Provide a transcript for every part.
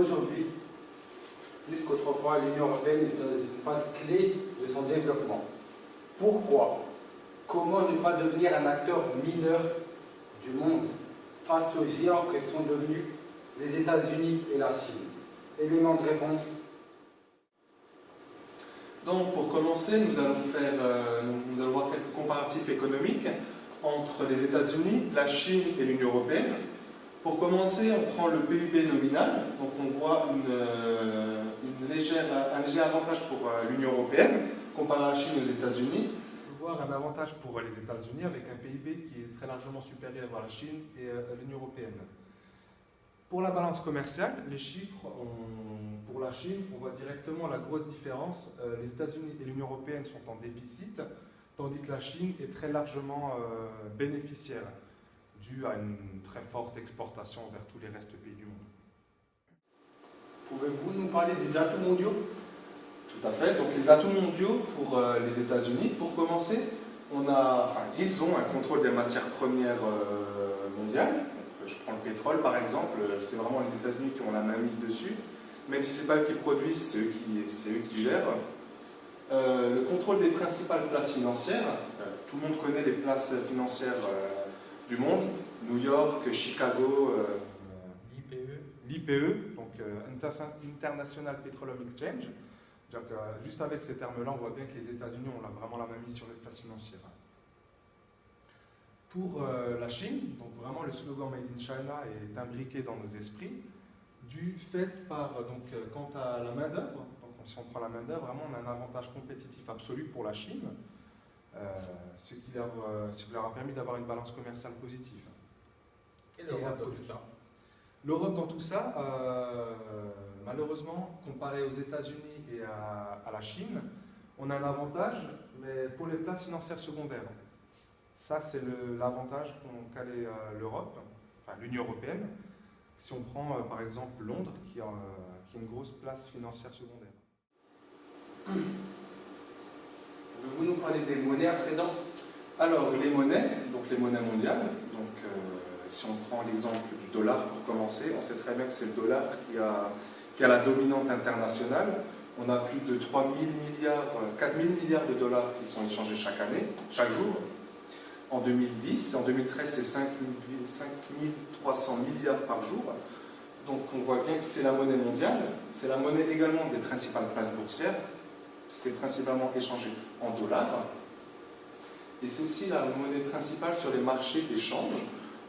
Aujourd'hui, plus qu'autrefois, l'Union européenne est dans une phase clé de son développement. Pourquoi? Comment ne pas devenir un acteur mineur du monde face aux géants que sont devenus les États-Unis et la Chine? Élément de réponse. Donc, pour commencer, nous allons voir quelques comparatifs économiques entre les États-Unis, la Chine et l'Union européenne. Pour commencer, on prend le PIB nominal. Donc, on voit un léger avantage pour l'Union européenne comparé à la Chine et aux États-Unis. On peut voir un avantage pour les États-Unis avec un PIB qui est très largement supérieur à la Chine et à l'Union européenne. Pour la balance commerciale, les chiffres, pour la Chine, on voit directement la grosse différence. Les États-Unis et l'Union européenne sont en déficit, tandis que la Chine est très largement bénéficiaire, due à une très forte exportation vers tous les restes pays du monde. Pouvez-vous nous parler des atouts mondiaux? Tout à fait. Donc les atouts mondiaux pour les États-Unis, pour commencer, ils ont un contrôle des matières premières mondiales. Je prends le pétrole par exemple, c'est vraiment les États-Unis qui ont la main mise dessus. Même si ce n'est pas eux qui produisent, c'est eux qui gèrent. Le contrôle des principales places financières. Tout le monde connaît les places financières du monde. New York, Chicago, l'IPE, donc International Petroleum Exchange. Donc, juste avec ces termes-là, on voit bien que les États-Unis ont vraiment la main mise sur les places financières. Pour la Chine, donc vraiment le slogan Made in China est imbriqué dans nos esprits, du fait quant à la main-d'œuvre. Donc si on prend la main-d'œuvre, vraiment on a un avantage compétitif absolu pour la Chine, ce qui leur a permis d'avoir une balance commerciale positive. Et l'Europe dans tout ça? L'Europe dans tout ça, malheureusement, comparé aux États-Unis et à la Chine, on a un avantage, mais pour les places financières secondaires. Ça, c'est l'avantage qu'a l'Europe, enfin l'Union européenne. Si on prend par exemple Londres, qui a une grosse place financière secondaire. Pouvez-vous nous parler des monnaies à présent? Alors, les monnaies mondiales, donc si on prend l'exemple du dollar pour commencer, on sait très bien que c'est le dollar qui a la dominante internationale. On a plus de 4 000 milliards de dollars qui sont échangés chaque jour. En 2010, en 2013, c'est 5 300 milliards par jour. Donc on voit bien que c'est la monnaie mondiale, c'est la monnaie également des principales places boursières, c'est principalement échangé en dollars. Et c'est aussi la monnaie principale sur les marchés d'échange.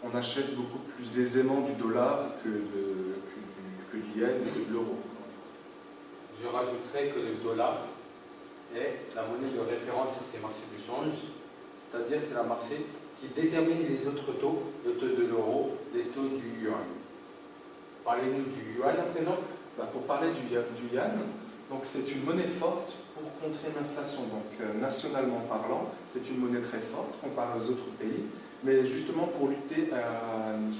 On achète beaucoup plus aisément du dollar que du yen et de l'euro. Je rajouterais que le dollar est la monnaie de référence sur ces marchés d'échange. C'est-à-dire c'est la marché qui détermine les autres taux, le taux de l'euro, les taux du yuan. Parlez-nous du yuan à présent. Pour parler du yuan, c'est une monnaie forte pour contrer l'inflation. Donc nationalement parlant, c'est une monnaie très forte comparée aux autres pays, mais justement pour lutter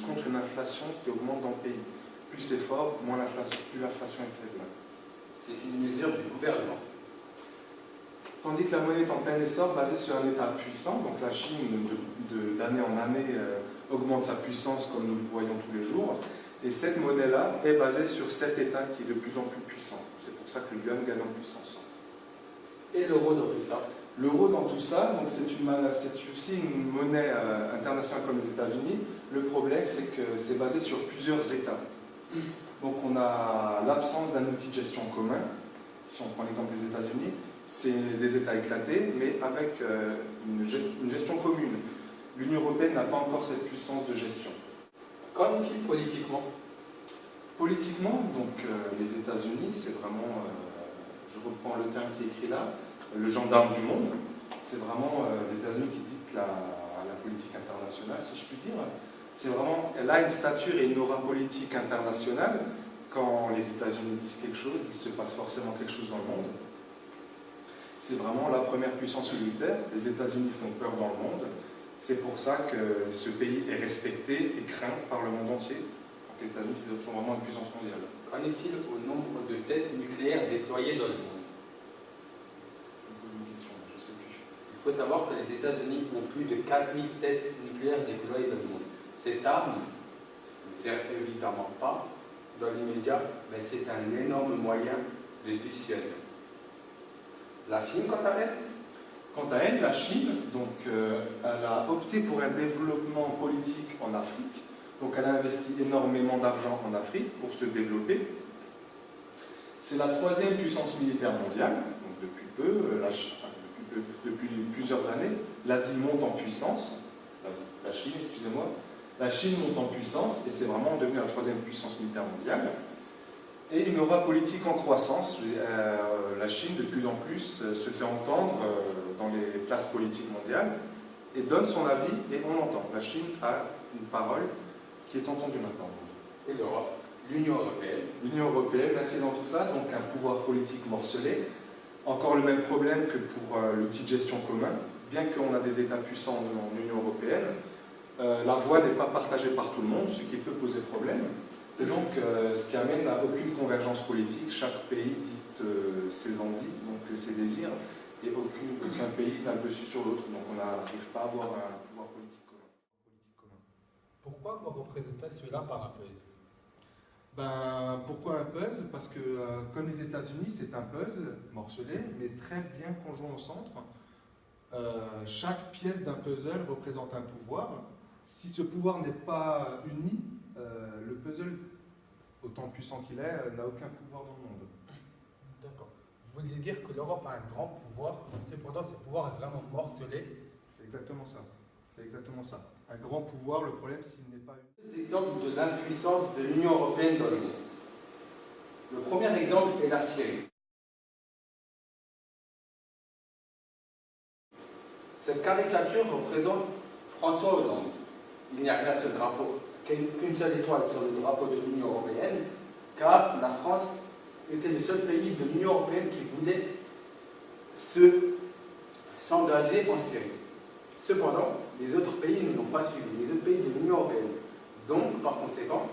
contre une inflation qui augmente dans le pays. Plus c'est fort, plus l'inflation est faible. C'est une mesure du gouvernement. Tandis que la monnaie est en plein essor, basée sur un État puissant, donc la Chine, d'année en année, augmente sa puissance comme nous le voyons tous les jours, et cette monnaie-là est basée sur cet État qui est de plus en plus puissant. C'est pour ça que le yuan gagne en puissance. Et l'euro dans tout ça? L'euro dans tout ça, c'est aussi une monnaie internationale comme les États-Unis. Le problème, c'est que c'est basé sur plusieurs États. Donc on a l'absence d'un outil de gestion commun, si on prend l'exemple des États-Unis. C'est des États éclatés, mais avec une gestion commune. L'Union européenne n'a pas encore cette puissance de gestion. Qu'en est-il politiquement? Politiquement, les États-Unis, c'est vraiment, je reprends le terme qui est écrit là, le gendarme du monde. C'est vraiment les États-Unis qui dictent la politique internationale, si je puis dire. C'est vraiment, elle a une stature et une aura politique internationale. Quand les États-Unis disent quelque chose, il se passe forcément quelque chose dans le monde. C'est vraiment la première puissance militaire. Les États-Unis font peur dans le monde. C'est pour ça que ce pays est respecté et craint par le monde entier. Donc les États-Unis sont vraiment une puissance mondiale. Qu'en est-il au nombre de têtes nucléaires déployées dans le monde? Je me pose une question, je ne sais plus. Il faut savoir que les États-Unis ont plus de 4000 têtes nucléaires déployées dans le monde. Cette arme ne sert évidemment pas dans l'immédiat, mais c'est un énorme moyen de dissuasion. La Chine, quant à elle? Quant à elle, la Chine, donc, elle a opté pour un développement politique en Afrique. Donc elle a investi énormément d'argent en Afrique pour se développer. C'est la troisième puissance militaire mondiale, donc depuis depuis plusieurs années. L'Asie monte en puissance, la Chine, excusez-moi. La Chine monte en puissance et c'est vraiment devenu la troisième puissance militaire mondiale. Et une aura politique en croissance. La Chine, de plus en plus, se fait entendre dans les places politiques mondiales et donne son avis et on l'entend. La Chine a une parole qui est entendue maintenant. Et l'Europe, l'Union européenne. L'Union européenne, là, c'est dans tout ça, donc un pouvoir politique morcelé. Encore le même problème que pour l'outil de gestion commun. Bien qu'on a des États puissants dans l'Union européenne, la voix n'est pas partagée par tout le monde, ce qui peut poser problème. Et donc, ce qui amène à aucune convergence politique. Chaque pays dicte ses envies, donc ses désirs, et aucun pays n'a le dessus sur l'autre. Donc, on n'arrive pas à avoir un pouvoir politique commun. Pourquoi vous représentez cela par un puzzle? Pourquoi un puzzle? Parce que, comme les États-Unis, c'est un puzzle morcelé, mais très bien conjoint au centre. Chaque pièce d'un puzzle représente un pouvoir. Si ce pouvoir n'est pas uni, le puzzle, autant puissant qu'il est, n'a aucun pouvoir dans le monde. D'accord. Vous voulez dire que l'Europe a un grand pouvoir, cependant ce pouvoir est vraiment morcelé? C'est exactement ça. C'est exactement ça. Un grand pouvoir, le problème, s'il n'est pas uni. Deux exemples de l'impuissance de l'Union européenne dans le monde. Le premier exemple est la Syrie. Cette caricature représente François Hollande. Il n'y a qu'un seul drapeau, qu'une seule étoile sur le drapeau de l'Union européenne, car la France était le seul pays de l'Union européenne qui voulait s'engager en Syrie. Cependant, les autres pays ne l'ont pas suivi, les autres pays de l'Union européenne. Donc, par conséquent,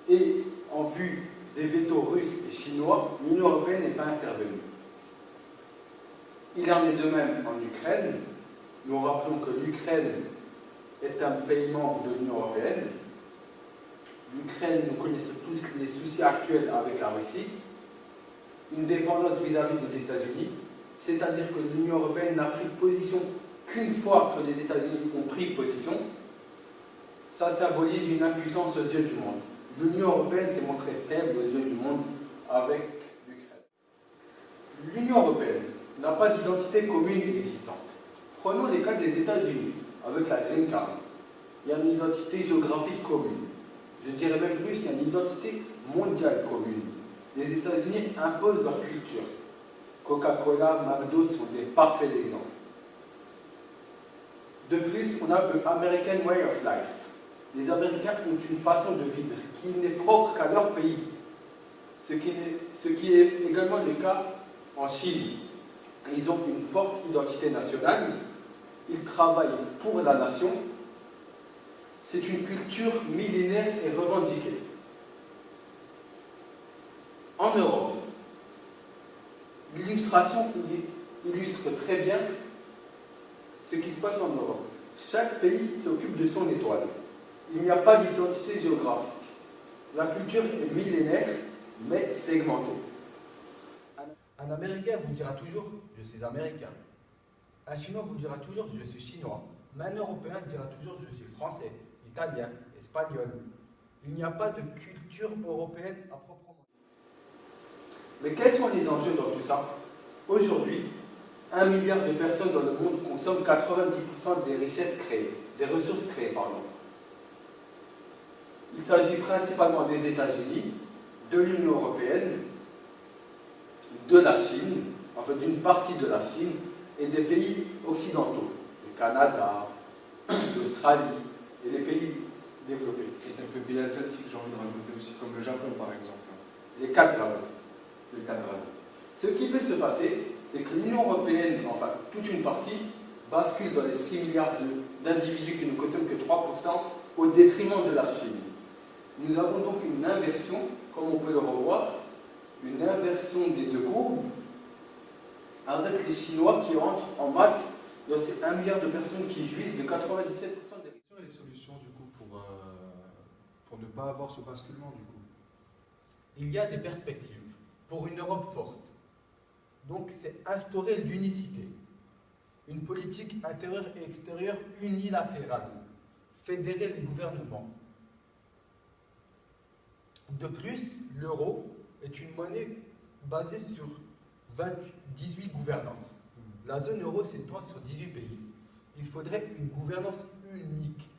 et en vue des vétos russes et chinois, l'Union européenne n'est pas intervenue. Il en est de même en Ukraine. Nous rappelons que l'Ukraine est un pays membre de l'Union européenne. L'Ukraine, nous connaissons tous les soucis actuels avec la Russie, une dépendance vis-à-vis des États-Unis, c'est-à-dire que l'Union européenne n'a pris position qu'une fois que les États-Unis ont pris position. Ça symbolise une impuissance aux yeux du monde. L'Union européenne s'est montrée faible aux yeux du monde avec l'Ukraine. L'Union européenne n'a pas d'identité commune existante. Prenons les cas des États-Unis, avec la Green Card. Il y a une identité géographique commune. Je dirais même plus, il y a une identité mondiale commune. Les États-Unis imposent leur culture. Coca-Cola, McDo sont des parfaits exemples. De plus, on a le American Way of Life. Les Américains ont une façon de vivre qui n'est propre qu'à leur pays. Ce qui est également le cas en Chine. Ils ont une forte identité nationale. Ils travaillent pour la nation. C'est une culture millénaire et revendiquée. En Europe, l'illustration illustre très bien ce qui se passe en Europe. Chaque pays s'occupe de son étoile. Il n'y a pas d'identité géographique. La culture est millénaire, mais segmentée. Un Américain vous dira toujours « je suis américain ». Un Chinois vous dira toujours « je suis chinois ». Mais un Européen dira toujours « je suis français, italien, espagnol ». Il n'y a pas de culture européenne à proprement dit. Mais quels sont les enjeux dans tout ça? Aujourd'hui, 1 milliard de personnes dans le monde consomment 90% des richesses créées, des ressources créées, pardon. Il s'agit principalement des États-Unis, de l'Union européenne, de la Chine, enfin d'une partie de la Chine, et des pays occidentaux, le Canada, l'Australie et les pays développés. Et quelques pays asiatiques, j'ai envie de rajouter aussi, comme le Japon par exemple. Les 4 là. Les 4 là. Ce qui peut se passer, c'est que l'Union européenne, enfin toute une partie, bascule dans les 6 milliards d'individus qui ne consomment que 3% au détriment de la Chine. Nous avons donc une inversion, comme on peut le revoir, une inversion des deux courbes, avec les Chinois qui entrent en masse dans ces 1 milliard de personnes qui jouissent de 97% des... Quelles sont les solutions du coup pour ne pas avoir ce basculement du coup? il y a des perspectives pour une Europe forte. Donc c'est instaurer l'unicité, une politique intérieure et extérieure unilatérale, fédérer les gouvernements. De plus, l'euro est une monnaie basée sur 18 gouvernances. La zone euro s'étend sur 18 pays. Il faudrait une gouvernance unique.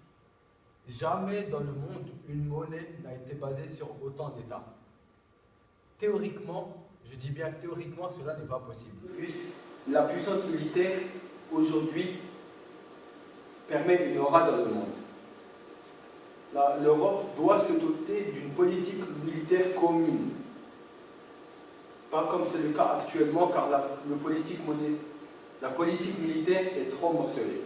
Jamais dans le monde, une monnaie n'a été basée sur autant d'États. Théoriquement, je dis bien théoriquement, cela n'est pas possible. La puissance militaire, aujourd'hui, permet une aura dans le monde. L'Europe doit se doter d'une politique militaire commune. Pas comme c'est le cas actuellement, car la politique militaire est trop morcelée.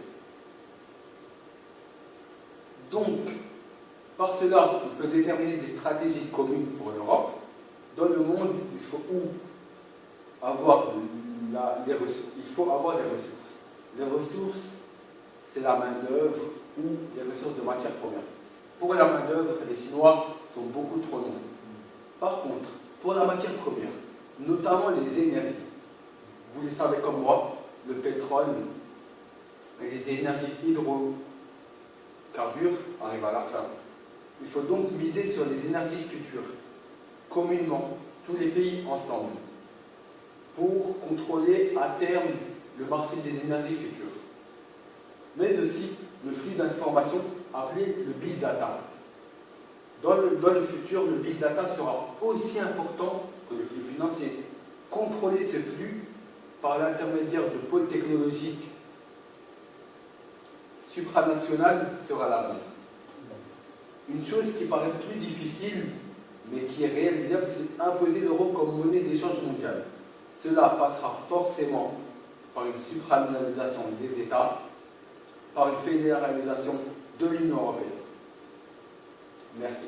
Donc, par cela, on peut déterminer des stratégies communes pour l'Europe. Dans le monde, il faut avoir les ressources. Il faut avoir les ressources. Les ressources, c'est la main-d'œuvre ou les ressources de matières premières. Pour la main-d'œuvre, les Chinois sont beaucoup trop nombreux. Par contre, pour la matière première, notamment les énergies, vous le savez comme moi, le pétrole et les énergies hydrocarbures arrivent à la fin. Il faut donc miser sur les énergies futures, communément, tous les pays ensemble, pour contrôler à terme le marché des énergies futures. Mais aussi le flux d'informations appelé le Big Data. Dans le futur, le Big Data sera aussi important que le flux financier. Contrôler ce flux par l'intermédiaire de pôles technologiques supranationales sera l'avenir. Une chose qui paraît plus difficile, mais qui est réalisable, c'est imposer l'euro comme monnaie d'échange mondiale. Cela passera forcément par une supranationalisation des États, par une fédéralisation de l'Union européenne. Merci.